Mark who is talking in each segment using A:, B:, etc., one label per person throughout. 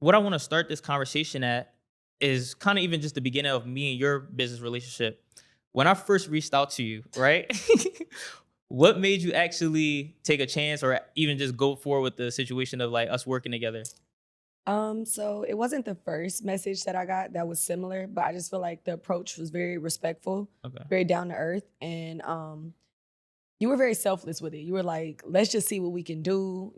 A: what I want to start this conversation at is kind of even just the beginning of me and your business relationship. When I first reached out to you, right? What made you actually take a chance or even just go forward with the situation of like us working together?
B: So it wasn't the first message that I got that was similar, but I just feel like the approach was very respectful,
A: Okay.
B: very down to earth, and you were very selfless with it. You were like, let's just see what we can do.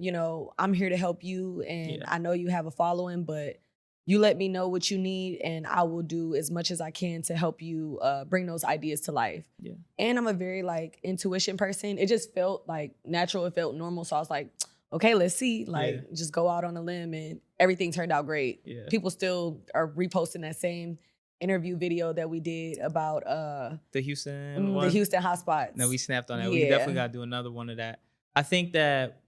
B: I'm here to help you, and
A: Yeah.
B: I know you have a following, but you let me know what you need, and I will do as much as I can to help you bring those ideas to life.
A: Yeah.
B: And I'm a very like intuition person. It just felt like natural. It felt normal. So I was like, okay, let's see.
A: Yeah.
B: Like, just go out on a limb, and everything turned out great.
A: Yeah.
B: People still are reposting that same interview video that we did about
A: The Houston
B: the
A: one.
B: Houston
A: No, we
B: hotspots.
A: snapped on that. We definitely
B: Yeah.
A: got to do another one of that. I think that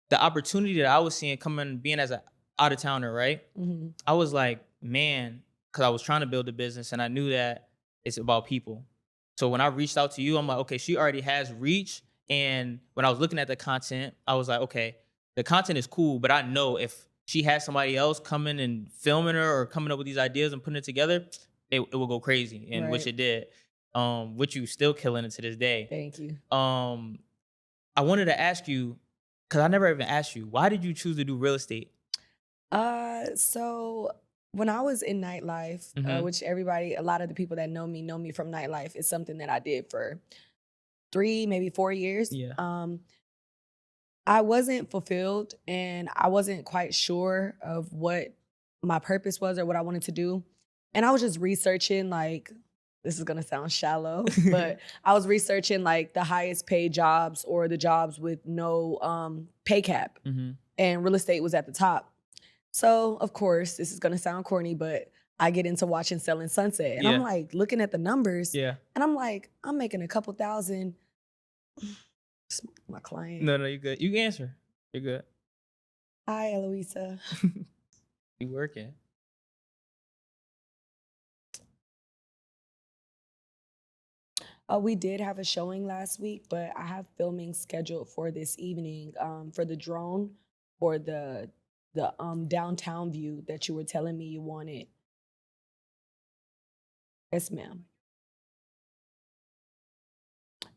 A: the opportunity that I was seeing coming, being as an out of towner, right?
B: Hmm.
A: I was like, man, because I was trying to build a business and I knew that it's about people. So when I reached out to you, I'm like, okay, she already has reach. And when I was looking at the content, I was like, okay, the content is cool, but I know if she has somebody else coming and filming her or coming up with these ideas and putting it together, it will go crazy, and which
B: Right.
A: it did. Which you still killing it to this day.
B: Thank you.
A: Um, I wanted to ask you, because I never even asked you, why did you choose to do real estate?
B: So when I was in nightlife,
A: Mm-hmm.
B: which everybody, a lot of the people that know me from nightlife, is something that I did for 3, maybe 4 years.
A: Yeah.
B: I wasn't fulfilled, and I wasn't quite sure of what my purpose was or what I wanted to do. And I was just researching, like, this is gonna sound shallow, but I was researching like the highest paid jobs or the jobs with no pay cap,
A: Mm-hmm.
B: and real estate was at the top. So, of course, this is gonna sound corny, but I get into watching Selling Sunset, and I'm
A: Yeah.
B: like looking at the numbers,
A: Yeah.
B: and I'm like, I'm making a couple thousand. It's my client.
A: No, you good. You can answer. You're good.
B: Hi, Eloisa.
A: You working.
B: We did have a showing last week, but I have filming scheduled for this evening for the drone or the downtown view that you were telling me you wanted. Yes, ma'am.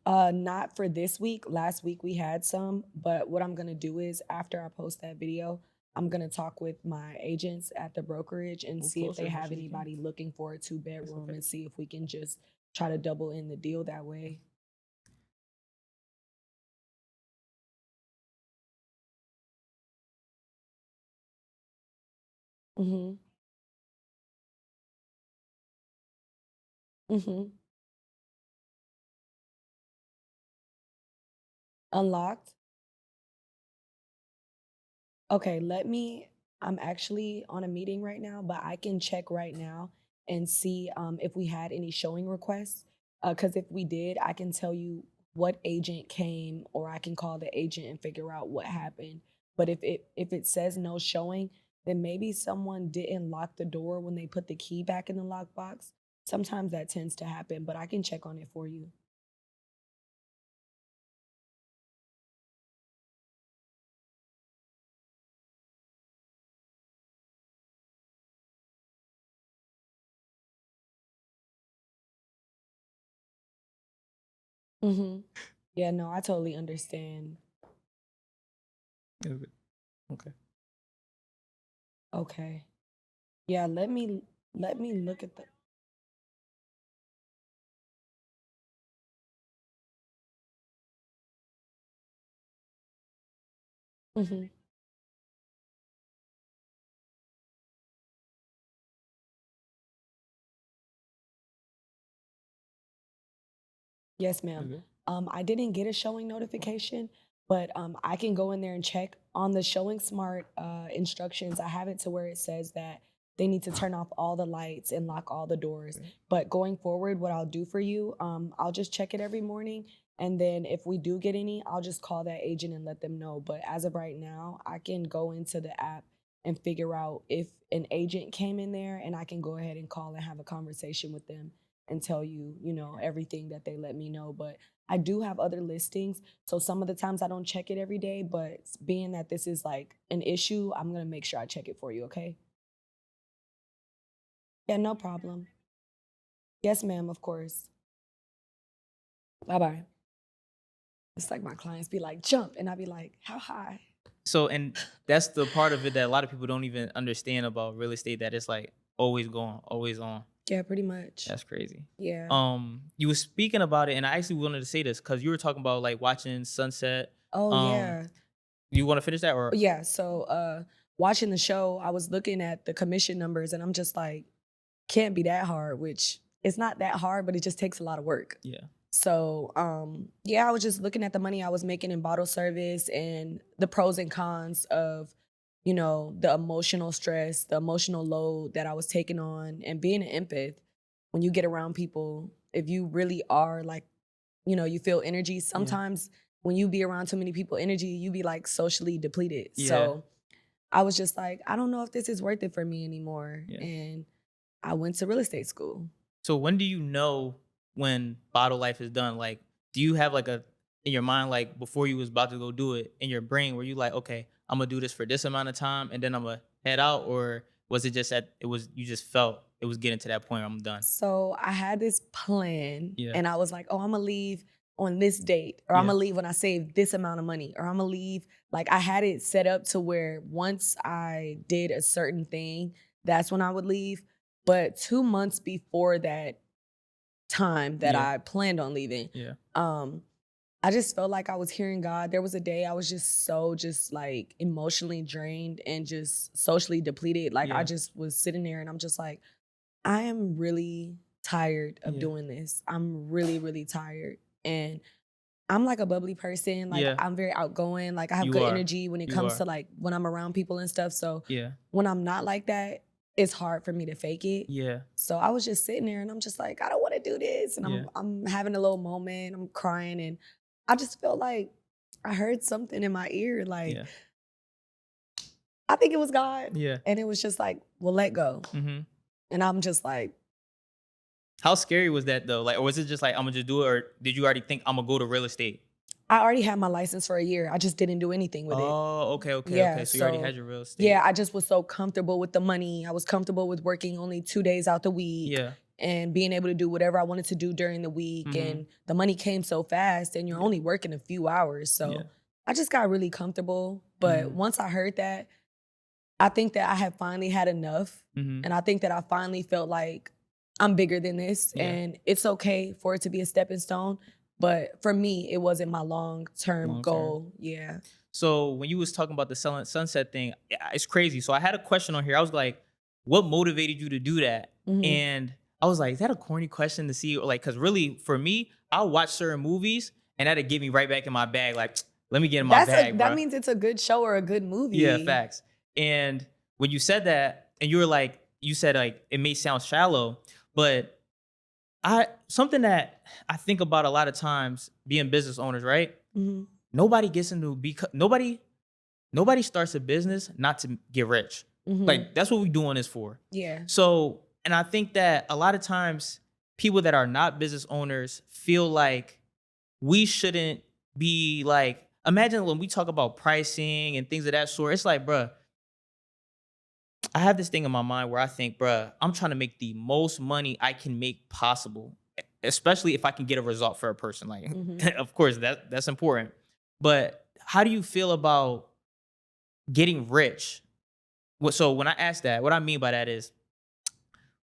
B: Not for this week. Last week we had some, but what I'm gonna do is after I post that video, I'm gonna talk with my agents at the brokerage and
A: Move
B: see if
A: closer
B: they
A: as much
B: have
A: as you can.
B: anybody looking for a two
A: It's
B: bedroom
A: okay.
B: and see if we can just try to double in the deal that way. Mm-hmm. Mm-hmm. Unlocked. Okay, I'm actually on a meeting right now, but I can check right now and see if we had any showing requests. Because if we did, I can tell you what agent came, or I can call the agent and figure out what happened. But if it says no showing, then maybe someone didn't lock the door when they put the key back in the lockbox. Sometimes that tends to happen, but I can check on it for you. Hmm. Yeah, no, I totally understand.
A: Yeah, good. Okay.
B: Okay. Yeah, let me look at the. Mhm. Yes,
A: You're
B: ma'am.
A: good.
B: I didn't get a showing notification, but I can go in there and check on the Showing Smart instructions. I have it to where it says that they need to turn off all the lights and lock all the doors.
A: Okay.
B: But going forward, what I'll do for you, I'll just check it every morning, and then if we do get any, I'll just call that agent and let them know. But as of right now, I can go into the app and figure out if an agent came in there, and I can go ahead and call and have a conversation with them and tell you, everything that they let me know. But I do have other listings. So some of the times I don't check it every day, but being that this is like an issue, I'm going to make sure I check it for you, okay? Yeah, no problem. Yes, ma'am, of course. Bye-bye. It's like my clients be like, "Jump," and I be like, "How high?"
A: So, and that's the part of it that a lot of people don't even understand about real estate, that it's like always going, always on.
B: Yeah, pretty much.
A: That's crazy.
B: Yeah.
A: You were speaking about it, and I actually wanted to say this because you were talking about like watching sunset.
B: Oh,
A: Um,
B: yeah.
A: you want to finish that or?
B: Yeah, so, watching the show, I was looking at the commission numbers, and I'm just like, "Can't be that hard," which it's not that hard, but it just takes a lot of work.
A: Yeah,
B: So, yeah, I was just looking at the money I was making in bottle service and the pros and cons of, the emotional stress, the emotional load that I was taking on, and being an empath. When you get around people, if you really are like, you feel energy.
A: yeah,
B: Sometimes when you be around too many people, energy, you be like socially depleted.
A: yeah,
B: So I was just like, I don't know if this is worth it for me anymore.
A: yeah.
B: And I went to real estate school.
A: So when do you know when bottle life is done? Like, do you have like a in your mind, like before you was about to go do it in your brain, were you like, okay, I'm gonna do this for this amount of time and then I'm gonna head out, or was it just that it was you just felt it was getting to that point where I'm done?
B: So I had this plan
A: Yeah,
B: and I was like, oh, I'm gonna leave on this date, or I'm
A: yeah,
B: gonna leave when I save this amount of money, or I'm gonna leave. Like I had it set up to where once I did a certain thing, that's when I would leave. But 2 months before that time that
A: yeah,
B: I planned on leaving,
A: yeah,
B: um, I just felt like I was hearing God. There was a day I was just so just like emotionally drained and just socially depleted. Like I
A: yeah,
B: just was sitting there and I'm just like, I am really tired of
A: yeah,
B: doing this. I'm really, really tired. And I'm like a bubbly person. Like
A: yeah.
B: I'm very outgoing. Like I have
A: You
B: good
A: are,
B: energy when it
A: you
B: comes
A: are.
B: to like when I'm around people and stuff. So
A: Yeah,
B: when I'm not like that, it's hard for me to fake it.
A: yeah,
B: So I was just sitting there and I'm just like, I don't want to do this. And
A: yeah,
B: I'm having a little moment. I'm crying and I just felt like I heard something in my ear. Like
A: yeah,
B: I think it was God.
A: yeah.
B: And it was just like, well, let go.
A: Hmm.
B: And I'm just like,
A: How scary was that though? Like, or was it just like I'm gonna just do it, or did you already think I'm gonna go to real estate?
B: I already had my license for a year. I just didn't do anything with it.
A: Oh, okay, okay,
B: Yeah,
A: okay. So you already had
B: so
A: your real estate.
B: yeah, I just was so comfortable with the money. I was comfortable with working only 2 days out the week
A: Yeah.
B: and being able to do whatever I wanted to do during the week,
A: Mm-hmm.
B: and the money came so fast and you're
A: Yeah.
B: only working a few hours.
A: Yeah.
B: So I just got really comfortable, but
A: Mm-hmm.
B: once I heard that, I think that I had finally had enough,
A: Mm-hmm.
B: and I think that I finally felt like I'm bigger than this,
A: Yeah.
B: and it's okay for it to be a stepping stone, but for me, it wasn't my long-term
A: Long term.
B: goal. Yeah.
A: So when you was talking about the selling sunset thing, yeah, it's crazy. So I had a question on here. I was like, what motivated you to do that?
B: Mhm.
A: And I was like, is that a corny question to see? Like, cause really for me, I'll watch certain movies and that'll get me right back in my bag. Like, let me get in my bag,
B: That
A: bro.
B: means it's a good show or a good
A: Yeah,
B: movie.
A: facts. And when you said that, and you were like, you said like it may sound shallow, but I something that I think about a lot of times being business owners, right?
B: Mhm.
A: Nobody gets into because nobody starts a business not to get rich.
B: Mhm.
A: Like that's what we doing this for.
B: Yeah.
A: So, and I think that a lot of times people that are not business owners feel like we shouldn't be like, imagine when we talk about pricing and things of that sort, it's like, bruh, I have this thing in my mind where I think, bruh, I'm trying to make the most money I can make possible, especially if I can get a result for a person. Like,
B: Mhm.
A: of course, that's important. But how do you feel about getting rich? So when I ask that, what I mean by that is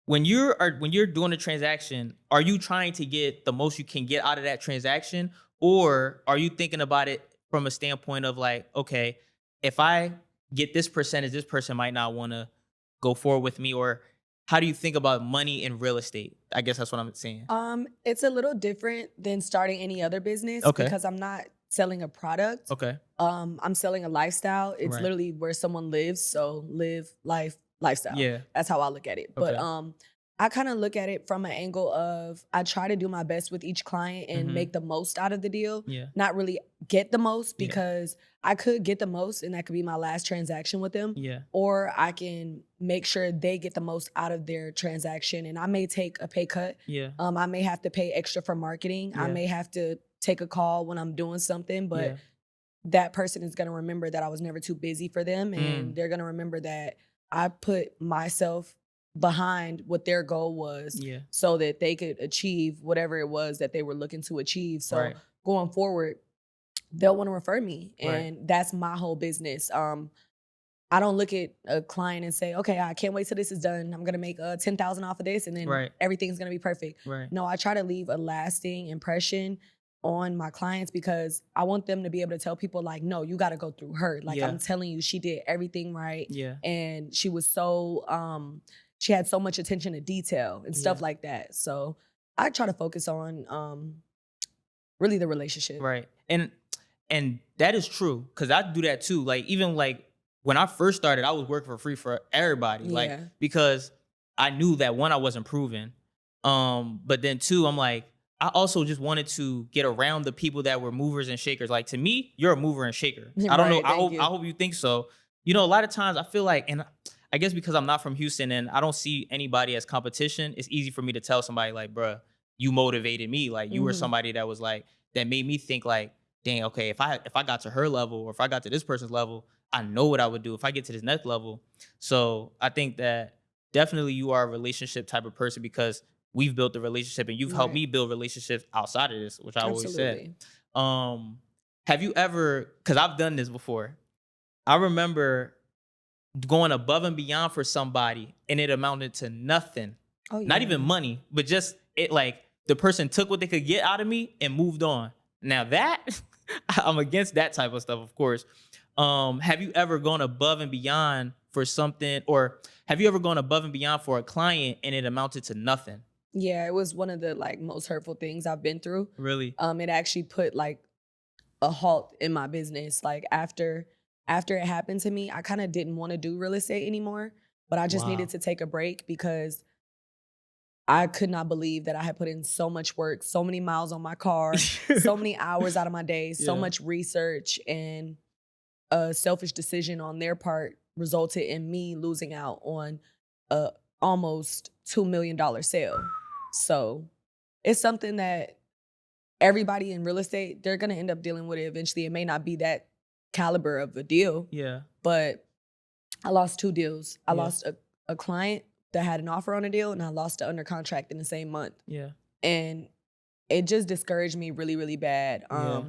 A: when you're doing a transaction, are you trying to get the most you can get out of that transaction, or are you thinking about it from a standpoint of like, okay, if I get this percentage, this person might not want to go forward with me, or how do you think about money in real estate? I guess that's what I'm saying.
B: It's a little different than starting any other business
A: Okay.
B: because I'm not selling a product.
A: Okay.
B: I'm selling a lifestyle. It's
A: Right.
B: literally where someone lives. So live life lifestyle.
A: Yeah.
B: That's how I look at it. But
A: Okay.
B: I kind of look at it from an angle of I try to do my best with each client and
A: Mm-hmm.
B: make the most out of the deal,
A: Yeah.
B: not really get the most
A: Yeah.
B: because I could get the most and that could be my last transaction with them.
A: Yeah.
B: Or I can make sure they get the most out of their transaction. And I may take a pay cut.
A: Yeah.
B: I may have to pay extra for marketing. I
A: Yeah.
B: may have to take a call when I'm doing something, but
A: Yeah.
B: that person is going to remember that I was never too busy for them, and
A: Mm.
B: they're going to remember that I put myself behind what their goal was
A: Yeah.
B: so that they could achieve whatever it was that they were looking to achieve. So
A: Right.
B: going forward, they'll want to refer me.
A: Right.
B: And that's my whole business. I don't look at a client and say, okay, I can't wait till this is done. I'm gonna make 10,000 off of this, and then
A: Right.
B: everything's gonna be perfect.
A: Right.
B: No, I try to leave a lasting impression on my clients because I want them to be able to tell people like, no, you got to go through her. Like
A: Yeah.
B: I'm telling you, she did everything right,
A: Yeah.
B: and she was so she had so much attention to detail and stuff
A: Yeah.
B: like that. So I try to focus on really the relationship.
A: Right. And that is true, because I do that too. Like, even like when I first started, I was working for free for everybody. Like,
B: Yeah.
A: because I knew that, one, I wasn't proven. But then two, I'm like, I also just wanted to get around the people that were movers and shakers. Like, to me, you're a mover and shaker. I don't know.
B: Right, thank you.
A: I hope you think so. You know, a lot of times I feel like, and I guess because I'm not from Houston and I don't see anybody as competition, it's easy for me to tell somebody like, bruh, you motivated me. Like, you were somebody that was like, that made me think like, dang, okay, if I got to her level, or if I got to this person's level, I know what I would do if I get to this next level. So I think that definitely you are a relationship type of person, because we've built the relationship and you've helped
B: Right.
A: me build relationships outside of this, which I always said.
B: Absolutely.
A: Have you ever, because I've done this before, I remember going above and beyond for somebody and it amounted to nothing.
B: Oh yeah.
A: Not even money, but just it, like, the person took what they could get out of me and moved on. Now that I'm against that type of stuff, of course. Have you ever gone above and beyond for something, or have you ever gone above and beyond for a client and it amounted to nothing?
B: Yeah, it was one of the like most hurtful things I've been through.
A: Really?
B: It actually put like a halt in my business. Like after it happened to me, I kind of didn't want to do real estate anymore, but I just needed
A: Wow.
B: to take a break because I could not believe that I had put in so much work, so many miles on my car, so many hours out of my day, so
A: Yeah.
B: much research, and a selfish decision on their part resulted in me losing out on a almost $2 million sale. So it's something that everybody in real estate, they're gonna end up dealing with it eventually. It may not be that caliber of a deal,
A: Yeah.
B: but I lost 2 deals. I
A: Yeah.
B: lost a client that had an offer on a deal, and I lost it under contract in the same month.
A: Yeah.
B: And it just discouraged me really, really bad.
A: Yeah.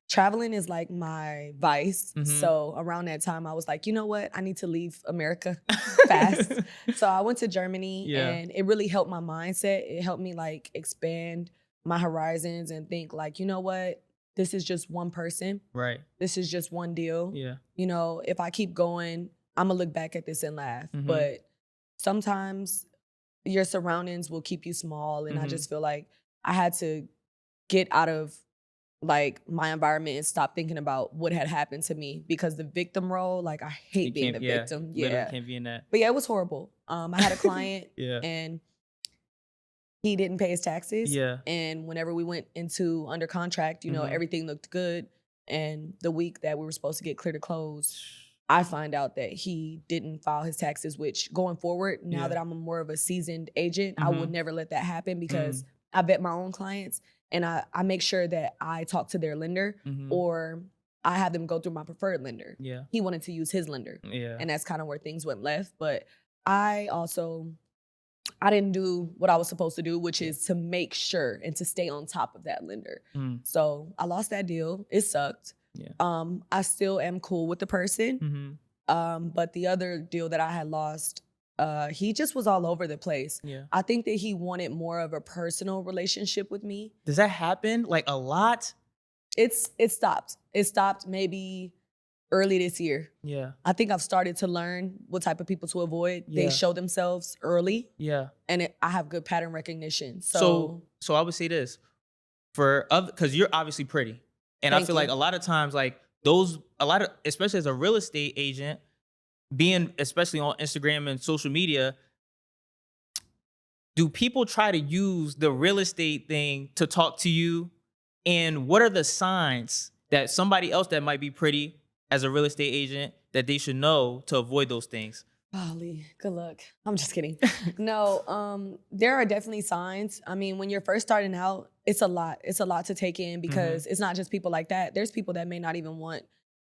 B: Traveling is like my vice.
A: Mhm.
B: So around that time, I was like, you know what? I need to leave America fast. So I went to Germany,
A: Yeah.
B: and it really helped my mindset. It helped me like expand my horizons and think like, you know what? This is just one person.
A: Right.
B: This is just one deal.
A: Yeah.
B: You know, if I keep going, I'm gonna look back at this and laugh.
A: Mhm.
B: But sometimes your surroundings will keep you small. And I
A: Mhm.
B: just feel like I had to get out of like my environment and stop thinking about what had happened to me, because the victim role, like I hate
A: You
B: being
A: can't,
B: the
A: yeah,
B: victim.
A: literally
B: Yeah.
A: can't be in that.
B: But yeah, it was horrible. I had a client
A: Yeah.
B: and he didn't pay his taxes.
A: Yeah.
B: And whenever we went into under contract, you know,
A: Mhm.
B: everything looked good. And the week that we were supposed to get clear to close, I find out that he didn't file his taxes, which going forward, now
A: Yeah.
B: that I'm more of a seasoned agent, I would
A: Mhm.
B: never let that happen because
A: Mm.
B: I vet my own clients and I make sure that I talk to their lender
A: Mhm.
B: or I have them go through my preferred lender.
A: Yeah.
B: He wanted to use his lender.
A: Yeah.
B: And that's kind of where things went left. But I also I didn't do what I was supposed to do, which
A: Yeah.
B: is to make sure and to stay on top of that lender.
A: Mm.
B: So I lost that deal. It sucked.
A: Yeah.
B: I still am cool with the person.
A: Mhm.
B: But the other deal that I had lost, he just was all over the place.
A: Yeah.
B: I think that he wanted more of a personal relationship with me.
A: Does that happen like a lot?
B: It stopped. It stopped maybe early this year.
A: Yeah.
B: I think I've started to learn what type of people to avoid.
A: Yeah.
B: They show themselves early,
A: Yeah.
B: and I have good pattern recognition.
A: So I would say this for other, because you're obviously pretty, and I
B: Thank
A: feel like
B: you.
A: a lot of times, like those, a lot of, especially as a real estate agent, being especially on Instagram and social media, do people try to use the real estate thing to talk to you? And what are the signs that somebody else that might be pretty as a real estate agent that they should know to avoid those things?
B: Golly, good luck. I'm just kidding. No, there are definitely signs. I mean, when you're first starting out, it's a lot. It's a lot to take in because it's not just people like that. There's people that may not even want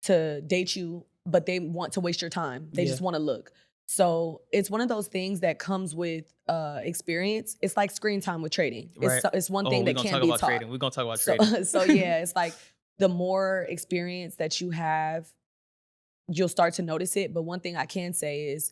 B: to date you, but they want to waste your time. They
A: Yeah.
B: just want to look. So it's one of those things that comes with experience. It's like screen time with trading.
A: Right.
B: It's one
A: Oh,
B: thing
A: we're
B: that
A: gonna
B: can't
A: talk
B: be
A: about
B: taught.
A: trading. We're gonna talk about
B: So
A: trading.
B: so yeah, it's like the more experience that you have, you'll start to notice it. But one thing I can say is,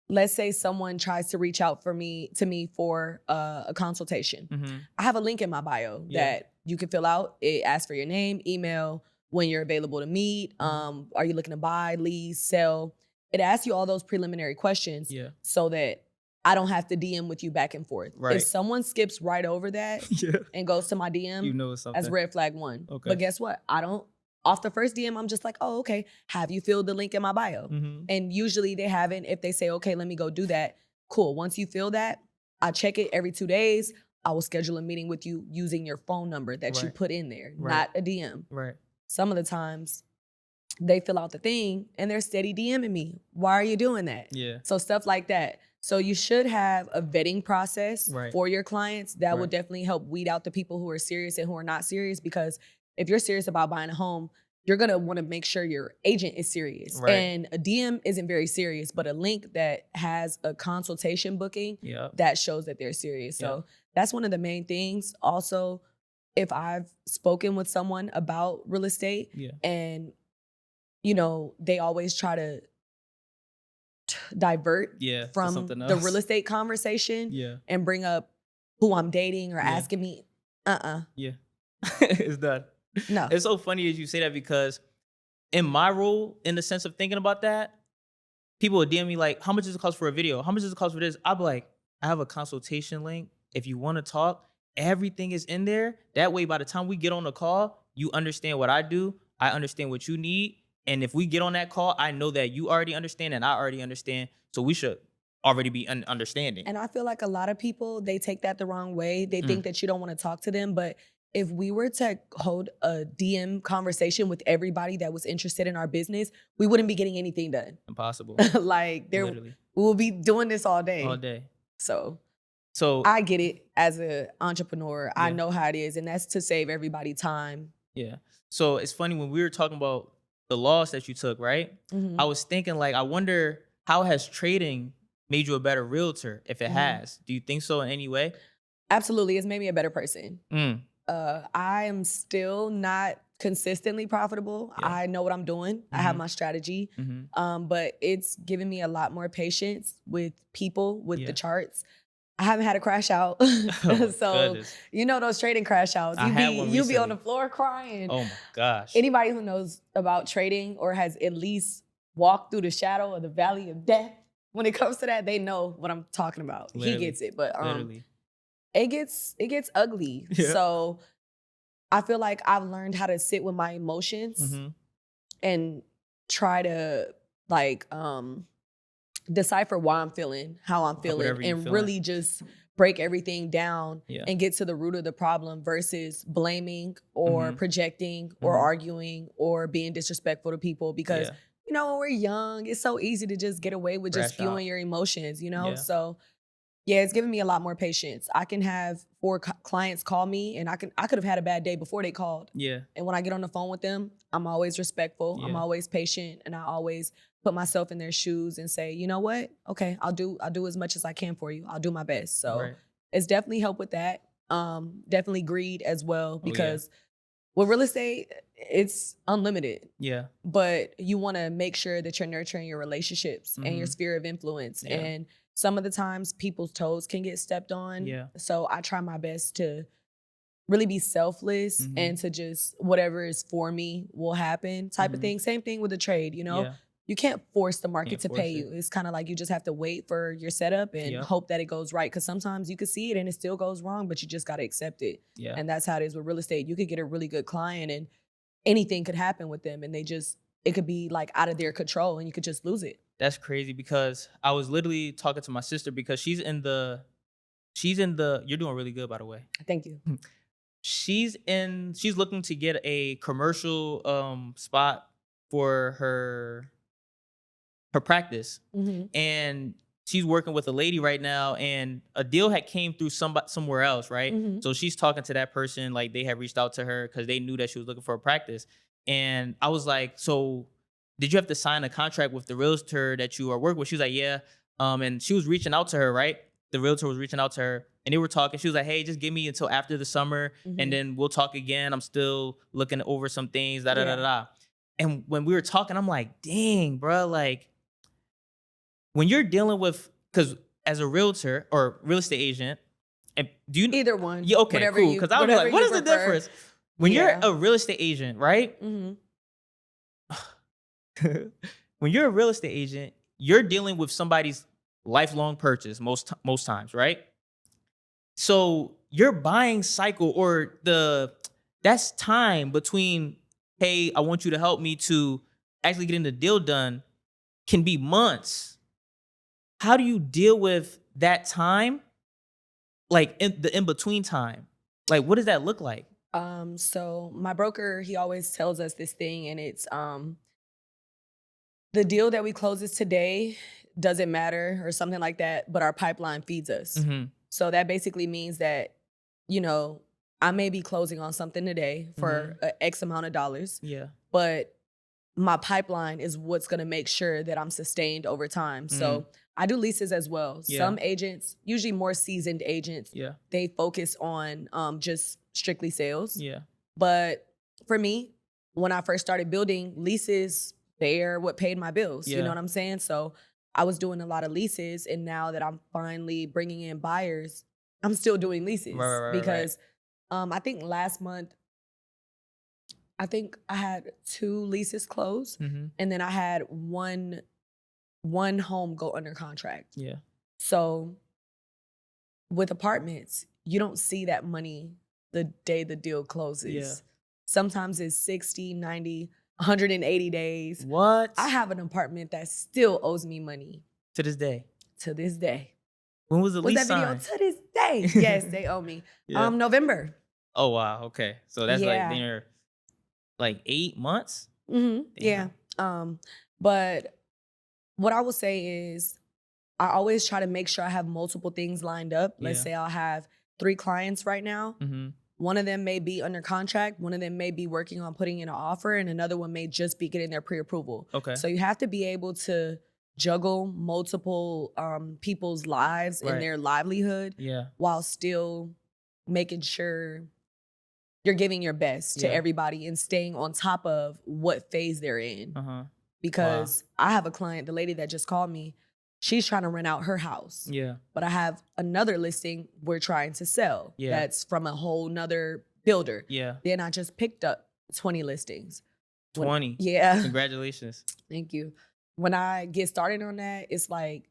B: let's say someone tries to reach out to me for a consultation.
A: Mm-hmm.
B: I have a link in my bio
A: Yeah.
B: that you can fill out. It asks for your name, email, when you're available to meet.
A: Mhm.
B: Are you looking to buy, lease, sell? It asks you all those preliminary questions
A: Yeah.
B: so that I don't have to DM with you back and forth. If
A: Right.
B: someone skips right over that
A: Yeah.
B: and goes to my
A: You
B: DM,
A: know it's
B: that's
A: something.
B: red flag one.
A: Okay.
B: But guess what? I don't, off the first DM, I'm just like, oh, okay. Have you filled the link in my bio?
A: Mm-hmm.
B: And usually they haven't. If they say, okay, let me go do that, cool. Once you fill that, I check it every 2 days. I will schedule a meeting with you using your phone number that you
A: Right.
B: put in there,
A: Right.
B: not a DM.
A: Right.
B: Some of the times they fill out the thing and they're steady DMing me. Why are you doing that?
A: Yeah.
B: So stuff like that. So you should have a vetting process
A: Right.
B: for your clients that will
A: Right.
B: definitely help weed out the people who are serious and who are not serious. Because if you're serious about buying a home, you're gonna want to make sure your agent is serious.
A: Right.
B: And a DM isn't very serious, but a link that has a consultation booking,
A: Yeah.
B: that shows that they're serious.
A: Yeah.
B: So that's one of the main things. Also, if I've spoken with someone about real estate
A: Yeah.
B: and they always try to divert
A: Yeah. To
B: from
A: something
B: the
A: else.
B: real estate conversation
A: Yeah.
B: and bring up who I'm dating or
A: Yeah.
B: asking me,
A: Yeah. It's done.
B: no.
A: It's so funny as you say that because in my role, in the sense of thinking about that, people would DM me like, how much does it cost for a video? How much does it cost for this? I'll be like, I have a consultation link. If you want to talk, everything is in there. That way, by the time we get on the call, you understand what I do. I understand what you need. And if we get on that call, I know that you already understand and I already understand. So we should already be understanding.
B: And I feel like a lot of people, they take that the wrong way. They
A: Mm.
B: think that you don't want to talk to them. But if we were to hold a DM conversation with everybody that was interested in our business, we wouldn't be getting anything done.
A: Impossible.
B: Like we
A: Literally.
B: will be doing this all day.
A: All day.
B: So
A: So
B: I get it as an entrepreneur. I
A: Yeah.
B: know how it is. And that's to save everybody time.
A: yeah. So it's funny when we were talking about the loss that you took, right?
B: Mhm.
A: I was thinking like, I wonder how has trading made you a better realtor if it
B: Mhm.
A: has? Do you think so in any way?
B: Absolutely. It's made me a better person.
A: Mm.
B: I am still not consistently profitable.
A: Yeah.
B: I know what I'm doing. I have
A: Mhm.
B: my strategy.
A: Mm-hmm.
B: But it's given me a lot more patience with people, with
A: Yeah.
B: the charts. I haven't had a crash out.
A: Oh my
B: So
A: goodness.
B: those trading crash outs.
A: I had one
B: You be on the
A: recently.
B: floor crying.
A: Oh my gosh.
B: Anybody who knows about trading or has at least walked through the shadow of the valley of death, when it comes to that, they know what I'm talking about.
A: Literally.
B: He gets it. But
A: Literally.
B: it gets ugly.
A: Yeah.
B: So I feel like I've learned how to sit with my emotions
A: Mm-hmm.
B: and try to like decipher why I'm feeling, how I'm feeling,
A: Whatever you
B: and
A: feeling.
B: really just break everything down
A: Yeah.
B: and get to the root of the problem versus blaming or
A: Mhm.
B: projecting or
A: Mhm.
B: arguing or being disrespectful to people because
A: Yeah.
B: when we're young, it's so easy to just get away with just
A: Crash out.
B: spewing your emotions.
A: Yeah.
B: So yeah, it's given me a lot more patience. I can have 4 clients call me and I could have had a bad day before they called.
A: Yeah.
B: And when I get on the phone with them, I'm always respectful. I'm
A: Yeah.
B: always patient, and I always put myself in their shoes and say, you know what? Okay, I'll do as much as I can for you. I'll do my best. So
A: Right.
B: it's definitely helped with that. Definitely greed as well
A: Oh, yeah.
B: because with real estate, it's unlimited.
A: Yeah.
B: But you want to make sure that you're nurturing your relationships and your
A: Mhm.
B: sphere of influence.
A: Yeah.
B: And some of the times people's toes can get stepped on.
A: Yeah.
B: So I try my best to really be selfless
A: Mhm.
B: and to just whatever is for me will happen type of
A: Mhm.
B: thing. Same thing with the trade,
A: Yeah.
B: You can't force the market
A: Can't
B: to pay
A: force
B: you.
A: it.
B: It's kind of like you just have to wait for your setup and
A: Yep.
B: hope that it goes right. Cause sometimes you could see it and it still goes wrong, but you just got to accept it.
A: Yeah.
B: And that's how it is with real estate. You could get a really good client and anything could happen with them and it could be like out of their control and you could just lose it.
A: That's crazy because I was literally talking to my sister because she's in the you're doing really good, by the way.
B: Thank you.
A: She's looking to get a commercial spot for her practice.
B: Mhm.
A: And she's working with a lady right now and a deal had came through somewhere else, right?
B: Mhm.
A: So she's talking to that person, like they had reached out to her because they knew that she was looking for a practice. And I was like, so did you have to sign a contract with the realtor that you are working with? She was like, yeah. And she was reaching out to her, right? The realtor was reaching out to her and they were talking. She was like, hey, just give me until after the summer and
B: Mhm.
A: then we'll talk again. I'm still looking over some things, da da da
B: Yeah.
A: da. And when we were talking, I'm like, dang, bro, like when you're dealing with, because as a realtor or real estate agent, and do you,
B: Either one,
A: yeah, okay, cool. Because I was
B: whatever
A: like, what
B: you
A: is the
B: prefer.
A: difference? When you're
B: Yeah.
A: a real estate agent, right?
B: Mhm.
A: When you're a real estate agent, you're dealing with somebody's lifelong purchase most times, right? So your buying cycle or that's time between, hey, I want you to help me to actually getting the deal done can be months. How do you deal with that time? Like in the in between time? Like what does that look like?
B: So my broker, he always tells us this thing, and it's the deal that we closes today doesn't matter or something like that, but our pipeline feeds us.
A: Mm-hmm.
B: So that basically means that, you know, I may be closing on something today
A: Mm-hmm.
B: for a X amount of dollars,
A: Yeah.
B: but my pipeline is what's going to make sure that I'm sustained over time.
A: Mm.
B: So I do leases as well.
A: Yeah.
B: Some agents, usually more seasoned agents,
A: Yeah.
B: they focus on just strictly sales.
A: Yeah.
B: But for me, when I first started building leases, they're what paid my bills. You know
A: Yeah.
B: what I'm saying? So I was doing a lot of leases. And now that I'm finally bringing in buyers, I'm still doing
A: Right,
B: leases
A: right, right, right.
B: because I think last month, I think I had 2 leases close,
A: Mm-hmm.
B: and then I had one home go under contract.
A: Yeah.
B: So with apartments, you don't see that money the day the deal
A: Yeah.
B: closes. Sometimes it's 60, 90, 180 days.
A: What?
B: I have an apartment that still owes me money
A: To this day.
B: to this day.
A: When was the
B: Was
A: lease
B: that video
A: signed?
B: to this day? Yes, they owe me.
A: Yeah.
B: November.
A: Oh wow. Okay. So that's like
B: Yeah.
A: they're like 8 months.
B: Yeah.
A: Damn.
B: But what I will say is I always try to make sure I have multiple things lined up. Let's
A: Yeah.
B: say I'll have 3 clients right now.
A: Mm-hmm.
B: One of them may be under contract, one of them may be working on putting in an offer, and another one may just be getting their pre-approval.
A: Okay.
B: So you have to be able to juggle multiple people's lives and
A: Right.
B: their livelihood
A: Yeah.
B: while still making sure you're giving your best to
A: Yeah.
B: everybody and staying on top of what phase they're in.
A: Uh huh.
B: Because I have a client, the lady that just called me, she's trying to rent out her house.
A: Yeah.
B: But I have another listing we're trying to sell.
A: Yeah.
B: That's from a whole nother builder.
A: Yeah.
B: Then I just picked up 20 listings.
A: 20.
B: Yeah.
A: Congratulations.
B: Thank you. When I get started on that, it's like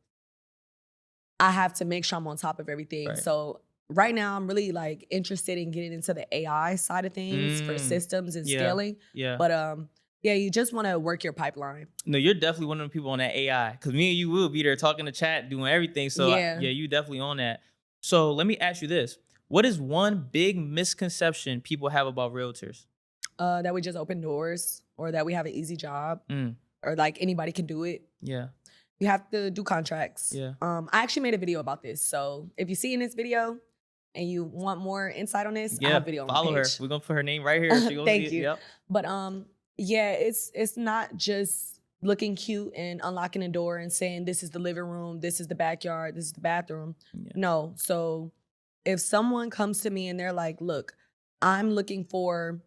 B: I have to make sure I'm on top of everything.
A: Right.
B: So right now I'm really like interested in getting into the AI side of things for systems and
A: Yeah.
B: scaling.
A: Yeah.
B: But yeah, you just want to work your pipeline.
A: No, you're definitely one of the people on that AI. Cause me and you will be there talking to chat, doing everything. So
B: Yeah.
A: yeah, you definitely on that. So let me ask you this. What is one big misconception people have about realtors?
B: That we just open doors or that we have an easy job or like anybody can do it.
A: Yeah.
B: You have to do contracts.
A: Yeah.
B: I actually made a video about this. So if you see in this video and you want more insight on this, I
A: Yeah.
B: have a video on my
A: Follow her.
B: page.
A: We're gonna put her name right here. She gonna
B: Thank
A: see it.
B: you.
A: Yep.
B: But yeah, it's not just looking cute and unlocking a door and saying this is the living room, this is the backyard, this is the bathroom.
A: Yeah.
B: No. So if someone comes to me and they're like, look, I'm looking for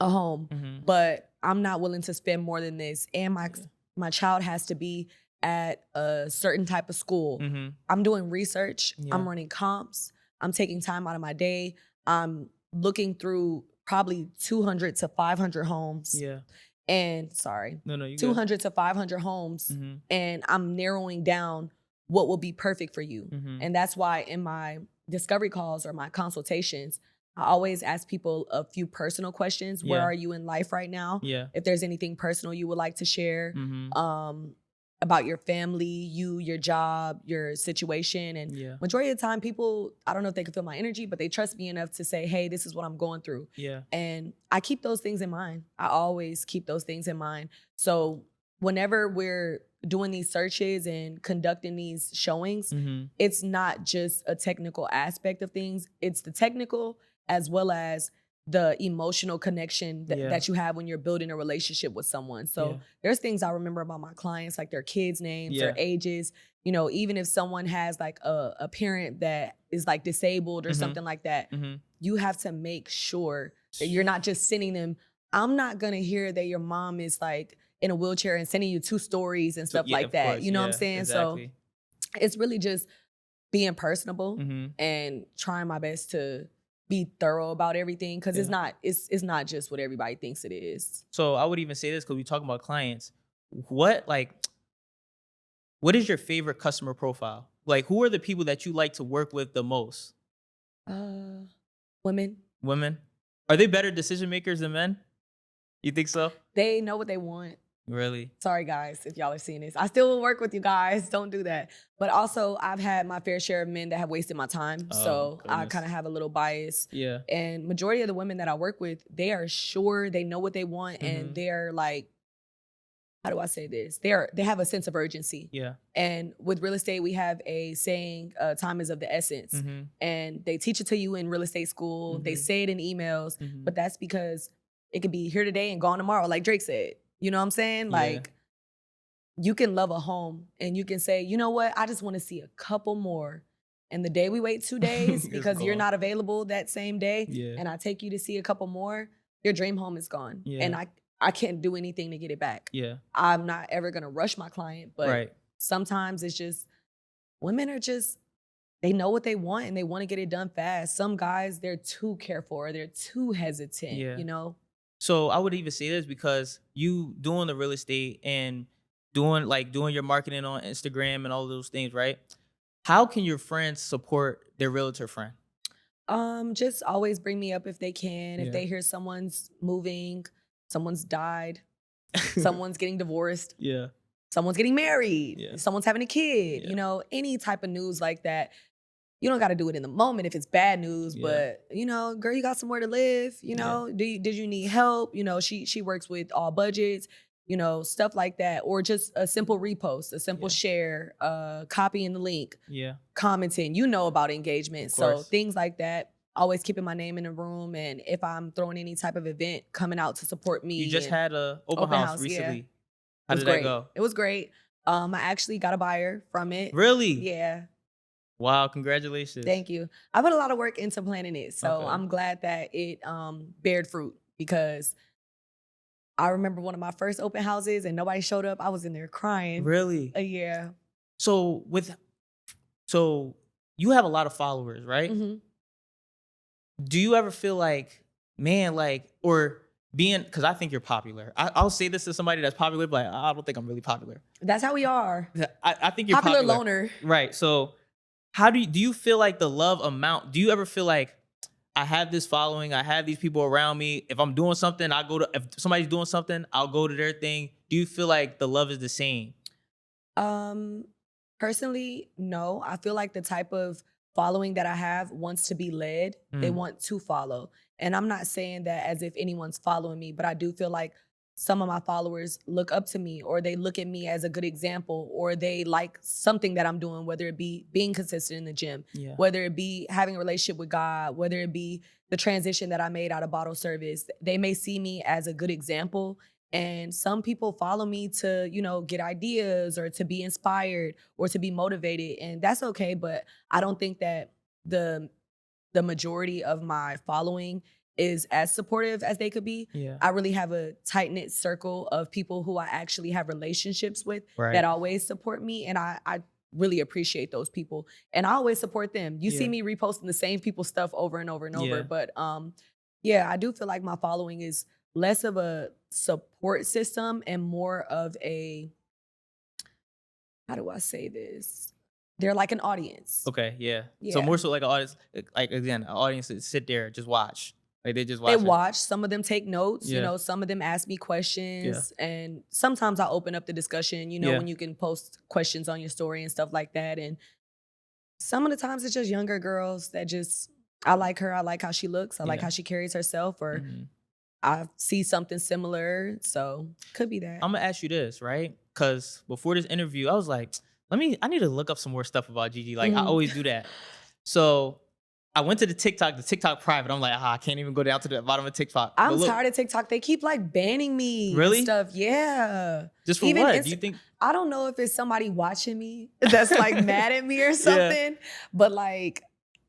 B: a home,
A: Mm-hmm.
B: but I'm not willing to spend more than this, and my child has to be at a certain type of school.
A: Mm-hmm.
B: I'm doing research.
A: Yeah.
B: I'm running comps. I'm taking time out of my day. I'm looking through probably 200 to 500 homes.
A: Yeah.
B: And sorry,
A: No, you
B: 200 to 500 homes,
A: Mm-hmm.
B: and I'm narrowing down what will be perfect for you.
A: Mm-hmm.
B: And that's why in my discovery calls or my consultations, I always ask people a few personal questions. Where
A: Yeah.
B: are you in life right now?
A: Yeah.
B: If there's anything personal you would like to share,
A: Mm-hmm.
B: about your family, your job, your situation. And
A: Yeah.
B: majority of the time, people, I don't know if they can feel my energy, but they trust me enough to say, hey, this is what I'm going through.
A: Yeah.
B: And I keep those things in mind. I always keep those things in mind. So whenever we're doing these searches and conducting these showings,
A: Mm-hmm.
B: it's not just a technical aspect of things. It's the technical as well as the emotional connection
A: Yeah.
B: that you have when you're building a relationship with someone. So
A: Yeah.
B: there's things I remember about my clients, like their kids' names, their
A: Yeah.
B: ages. You know, even if someone has like a parent that is like disabled or
A: Mhm.
B: something like that,
A: Mhm.
B: you have to make sure that you're not just sending them. I'm not gonna hear that your mom is like in a wheelchair and sending you 2 stories and
A: So
B: stuff
A: yeah,
B: like
A: of
B: that.
A: course.
B: You know what I'm
A: Yeah.
B: saying? So
A: Exactly.
B: it's really just being personable
A: Mhm.
B: and trying my best to be thorough about everything because
A: Yeah.
B: it's not just what everybody thinks it is.
A: So I would even say this because we talking about clients. What like what is your favorite customer profile? Like, who are the people that you like to work with the most?
B: Uh, Women,
A: Women? Are they better decision makers than men? You think so?
B: they know what they want.
A: Really?
B: Sorry, guys, if y'all are seeing this. I still will work with you guys. Don't do that. But also, I've had my fair share of men that have wasted my time.
A: Oh
B: So I kind
A: goodness.
B: of have a little bias.
A: Yeah.
B: And majority of the women that I work with, they are sure they know what they want and
A: Mhm.
B: they're like, how do I say this? They have a sense of urgency.
A: Yeah.
B: And with real estate, we have a saying, time is of the essence.
A: Mhm.
B: And they teach it to you in real estate school. They
A: Mhm.
B: say it in emails,
A: Mhm.
B: but that's because it could be here today and gone tomorrow, like Drake said. You know what I'm saying?
A: Yeah.
B: Like you can love a home and you can say, you know what? I just want to see a couple more. And the day we wait 2 days
A: It's
B: because you're
A: gone.
B: not available that same day,
A: Yeah.
B: and I take you to see a couple more, your dream home is gone. And
A: Yeah.
B: I can't do anything to get it back.
A: Yeah.
B: I'm not ever gonna rush my client, but
A: Right.
B: sometimes it's just women are just they know what they want and they want to get it done fast. Some guys, they're too careful or they're too hesitant,
A: Yeah.
B: you know?
A: So I would even say this because you doing the real estate and doing your marketing on Instagram and all those things, right? How can your friends support their realtor friend?
B: Just always bring me up if they can. If
A: Yeah.
B: they hear someone's moving, someone's died, someone's getting divorced,
A: Yeah.
B: someone's getting married,
A: Yeah.
B: someone's having a kid,
A: Yeah.
B: you know, any type of news like that. You don't got to do it in the moment if it's bad news,
A: Yeah.
B: but you know, girl, you got somewhere to live. You
A: Yeah.
B: know, did you need help? You know, she works with all budgets. You know, stuff like that, or just a simple repost, a simple
A: Yeah.
B: share, copying the link,
A: Yeah.
B: commenting. You know about engagement,
A: Of
B: so
A: course.
B: things like that. Always keeping my name in the room, and if I'm throwing any type of event, coming out to support
A: You
B: me
A: just
B: and
A: had a open
B: open
A: house
B: house. Yeah,
A: recently.
B: it
A: How
B: was
A: did that
B: great.
A: go?
B: It was great. I actually got a buyer from it.
A: Really?
B: Yeah.
A: Wow, congratulations.
B: Thank you. I put a lot of work into planning it, so
A: Okay.
B: I'm glad that it bared fruit because I remember one of my first open houses and nobody showed up. I was in there crying.
A: Really?
B: Yeah.
A: So so you have a lot of followers, right?
B: Hmm.
A: Do you ever feel like, man, like, or being, because I think you're popular. I'll say this to somebody that's popular, but I don't think I'm really popular.
B: That's how we are.
A: I think you're
B: Popular
A: popular.
B: loner.
A: Right. So how do you feel like the love amount? Do you ever feel like I have this following, I have these people around me. If I'm doing something, if somebody's doing something, I'll go to their thing. Do you feel like the love is the same?
B: Um, Personally, no. I feel like the type of following that I have wants to be led. They
A: Mm,
B: want to follow. And I'm not saying that as if anyone's following me, but I do feel like some of my followers look up to me or they look at me as a good example or they like something that I'm doing, whether it be being consistent in the gym,
A: yeah.
B: whether it be having a relationship with God, whether it be the transition that I made out of bottle service. They may see me as a good example and some people follow me to, you know, get ideas or to be inspired or to be motivated. And that's okay. But I don't think that the the majority of my following is as supportive as they could be.
A: Yeah.
B: I really have a tight-knit circle of people who I actually have relationships with that
A: Right.
B: always support me. And I really appreciate those people. And I always support them. You see
A: Yeah.
B: me reposting the same people's stuff over and over and over.
A: Yeah.
B: But yeah, I do feel like my following is less of a support system and more of a, how do I say this? They're like an audience.
A: Okay. Yeah. So
B: Yeah.
A: more so like an audience, like again, an audience that sit there, just watch. Like they just
B: They
A: watch it.
B: watch, some of them take notes, you
A: Yeah.
B: know, some of them ask me
A: Yeah.
B: questions, and sometimes I open up the discussion, you know,
A: Yeah.
B: when you can post questions on your story and stuff like that. And some of the times it's just younger girls that just, I like her, I like how she looks, I like
A: Yeah.
B: how she carries herself, or
A: Mhm.
B: I see something similar. So could be that.
A: I'm gonna ask you this, right? Because before this interview, I was like, I need to look up some more stuff about Gigi. Like I
B: Mhm.
A: always do that. So I went to the TikTok private. I'm like, I can't even go down to the bottom of TikTok. But
B: I'm
A: look,
B: tired of TikTok. They keep like banning me and
A: really?
B: stuff. Yeah.
A: Just for
B: Even
A: what? Do you think?
B: I don't know if it's somebody watching me that's like mad at me or
A: Yeah.
B: something, but like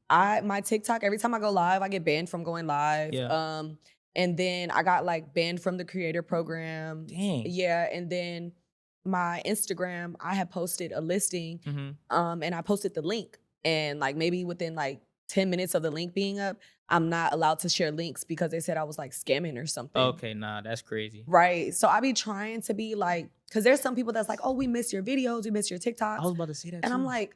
B: my TikTok, every time I go live, I get banned from going live.
A: Yeah.
B: And then I got like banned from the creator program.
A: Dang.
B: Yeah. And then my Instagram, I had posted a listing,
A: Mm-hmm.
B: and I posted the link. And like maybe within like 10 minutes of the link being up, I'm not allowed to share links because they said I was like scamming or something.
A: Okay, nah, that's crazy.
B: Right. So I be trying to be like, because there's some people that's like, oh, we miss your videos, we miss your TikToks.
A: I was about to say that
B: And
A: too.
B: I'm like,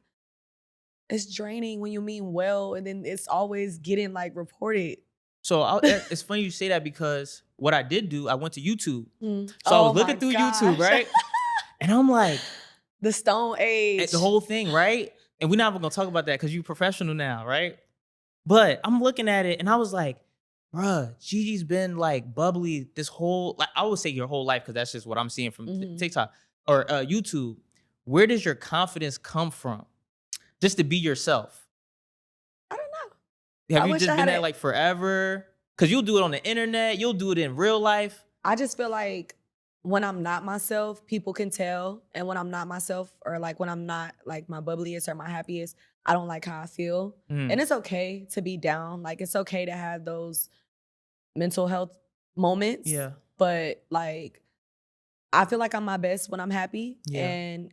B: it's draining when you mean well, and then it's always getting like reported.
A: So it's funny you say that because what I did do, I went to YouTube. So I
B: Oh
A: was looking
B: my
A: through YouTube,
B: gosh.
A: right? And I'm like,
B: The Stone Age.
A: the whole thing, right? And we're not even gonna talk about that because you're professional now, right? But I'm looking at it and I was like, bruh, Gigi's been like bubbly this whole, like I would say your whole life, because that's just what I'm seeing from TikTok or YouTube. Where does your confidence come from? Just to be yourself?
B: I don't know.
A: Have
B: I
A: you
B: wish
A: just
B: I
A: been
B: had
A: there like forever? Because you'll do it on the internet, you'll do it in real life.
B: I just feel like when I'm not myself, people can tell. And when I'm not myself, or like when I'm not like my bubbliest or my happiest, I don't like how I feel. And it's okay to be down. Like it's okay to have those mental health moments.
A: Yeah.
B: But like I feel like I'm my best when I'm happy.
A: Yeah.
B: And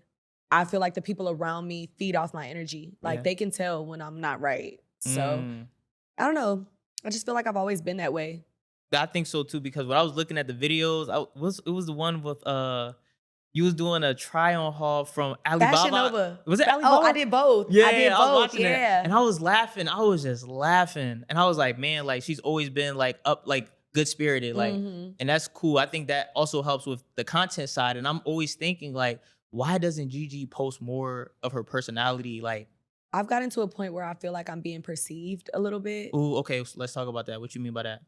B: I feel like the people around me feed off my energy. Like
A: Yeah.
B: they can tell when I'm not right. So
A: Mm.
B: I don't know. I just feel like I've always been that way.
A: I think so too, because when I was looking at the videos, it was the one with you was doing a try on haul from Alibaba.
B: Fashion Nova.
A: Was it
B: Oh,
A: Alibaba?
B: I did both.
A: Yeah,
B: I did
A: I was
B: both.
A: watching
B: Yeah.
A: it, and I was laughing. I was just laughing, and I was like, man, like she's always been like up, like good spirited, like, and that's cool. I think that also helps with the content side, and I'm always thinking like, why doesn't Gigi post more of her personality, like?
B: I've gotten to a point where I feel like I'm being perceived a little bit.
A: Ooh, okay, so let's talk about that. What you mean by that?